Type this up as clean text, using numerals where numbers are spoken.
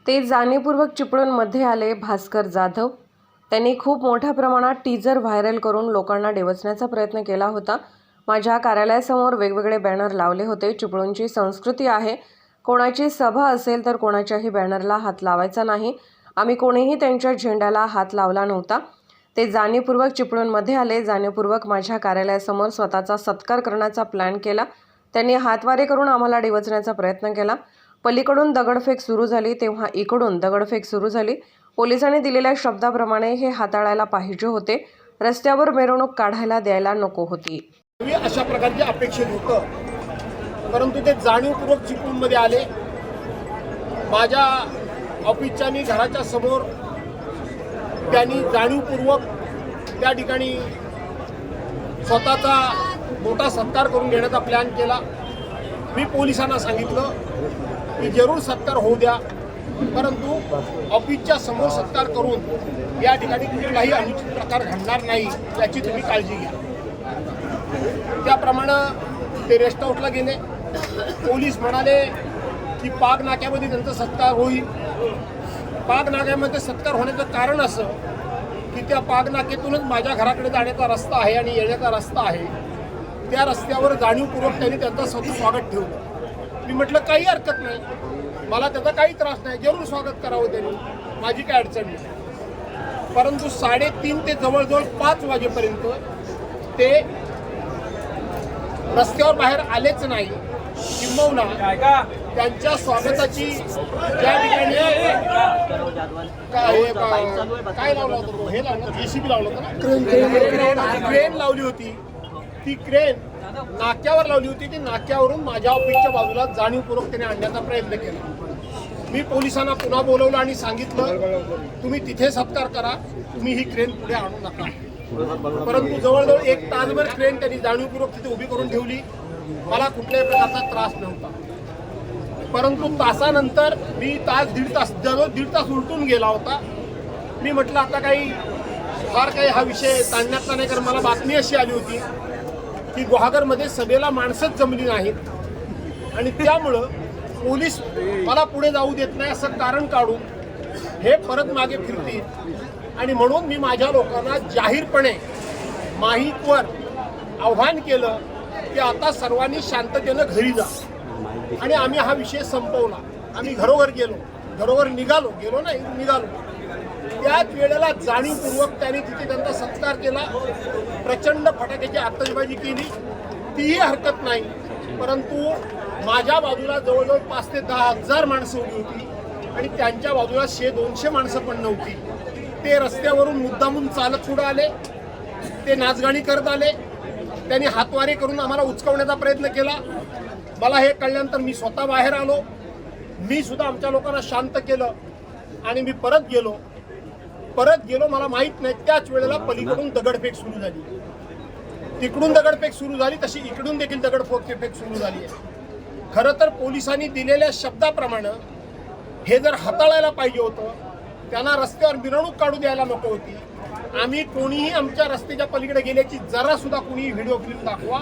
ते जाणीवपूर्वक चिपळूणमध्ये आले भास्कर जाधव। त्यांनी खूप मोठ्या प्रमाणात टीजर व्हायरल करून लोकांना डिवचण्याचा प्रयत्न केला होता। माझ्या कार्यालयासमोर वेगवेगळे बॅनर लावले होते। चिपळूणची संस्कृती आहे, कोणाची सभा असेल तर कोणाच्याही बॅनरला हात लावायचा नाही। आम्ही कोणीही त्यांच्या झेंड्याला हात लावला नव्हता। ते जाणीवपूर्वक चिपळूणमध्ये आले, जाणीवपूर्वक माझ्या कार्यालयासमोर स्वतःचा सत्कार करण्याचा प्लॅन केला। त्यांनी हातवारे करून आम्हाला डिवचण्याचा प्रयत्न केला। पलीकडून दगडफेक सुरू झाली तेव्हा इकडून दगडफेक सुरू झाली। पोलिसांनी दिलेल्या शब्दाप्रमाणे हे हाताळायला पाहिजे होते, रस्त्यावर मिरवणूक काढायला द्यायला नको होती। अशा प्रकारचे अपेक्षित होतं, परंतु ते जाणीवपूर्वक चिपळूणमध्ये आले। माझ्या ऑफिसच्या आणि घराच्या समोर त्यांनी जाणीवपूर्वक त्या ठिकाणी स्वतःचा मोठा सत्कार करून घेण्याचा प्लॅन केला। मी पोलिसांना सांगितलं की जरूर सत्कार होऊ द्या, परंतु ऑफिसच्या समोर सत्कार करून या ठिकाणी कुठलाही अनुचित प्रकार घडणार नाही याची तुम्ही काळजी घ्या। त्याप्रमाणे ते रेस्ट हाऊसला गेले। पोलीस म्हणाले की पाग नाक्यामध्ये त्यांचा सत्कार होईल। पाग नाक्यामध्ये सत्कार होण्याचं कारण असं की त्या पाग नाक्यातूनच माझ्या घराकडे जाण्याचा रस्ता आहे आणि येण्याचा रस्ता आहे। त्या रस्त्यावर जाणीवपूर्वक त्यांनी त्यांचं स्वागत ठेवलं। मी म्हटलं काही हरकत नाही, मला त्याचा काही त्रास नाही, जरूर स्वागत करावं त्यांनी, माझी काय अडचण नाही। परंतु 3:30 ते जवळजवळ 5 वाजेपर्यंत ते रस्त्यावर बाहेर आलेच नाही। किंबहुना त्यांच्या स्वागताची ज्या ठिकाणी काय लावलं होतं, हे लावलं JCB लावलं होतं ना, क्रेन लावली होती। ती क्रेन नाक्यावर लावली होती। ती नाक्यावरून माझ्या ऑफिसच्या बाजूला जाणीवपूर्वक त्याने आणण्याचा प्रयत्न केला। मी पोलिसांना पुन्हा बोलवलं आणि सांगितलं तुम्ही तिथे सत्कार करा, तुम्ही ही क्रेन पुढे आणू नका। परंतु जवळजवळ 1 तासभर क्रेन त्यांनी जाणीवपूर्वक तिथे उभी करून ठेवली। मला कुठल्याही प्रकारचा त्रास नव्हता। परंतु तासानंतर मी दीड तास उलटून गेला होता। मी म्हटलं आता फार काही हा विषय ताणण्याचा नाही, कारण मला बातमी अशी आली होती की गुहागरमध्ये सभेला माणसंच जमली नाहीत आणि त्यामुळं पोलीस मला पुढे जाऊ देत नाही असं कारण काढून हे परत मागे फिरतील। आणि म्हणून मी माझ्या लोकांना जाहीरपणे माईकवर आव्हान केलं की आता सर्वांनी शांततेनं घरी जा। आणि आम्ही हा विषय संपवला। आम्ही घरोघर निघालो। त्याच वेळेला जाणीवपूर्वक त्यांनी तिथे त्यांचा सत्कार केला। प्रचंड फटाक्याची आतषबाजी केली, तीही हरकत नाही। परंतु माझ्या बाजूला जवळजवळ 5 ते 10 हजार माणसं उभी होती आणि त्यांच्या बाजूला 100-200 माणसं पण नव्हती। ते रस्त्यावरून मुद्दामून चालत पुढे आले, ते नाचगाणी करत आले, त्यांनी हातवारे करून आम्हाला उचकवण्याचा प्रयत्न केला। मला हे कळल्यानंतर मी स्वतः बाहेर आलो। मी सुद्धा आमच्या लोकांना शांत केलं आणि मी परत गेलो। मला माहीत नाही त्याच वेळेला पलीकडून दगडफेक सुरू झाली। तिकडून दगडफेक सुरू झाली तशी इकडून देखील दगडफेक सुरू झाली आहे। खरं तर पोलिसांनी दिलेल्या शब्दाप्रमाणे हे जर हाताळायला पाहिजे होतं, त्यांना रस्त्यावर मिरवणूक काढू द्यायला नको होती। आम्ही कोणीही आमच्या रस्त्याच्या पलीकडे गेल्याची जरा सुद्धा कोणी व्हिडिओ क्लिप दाखवा,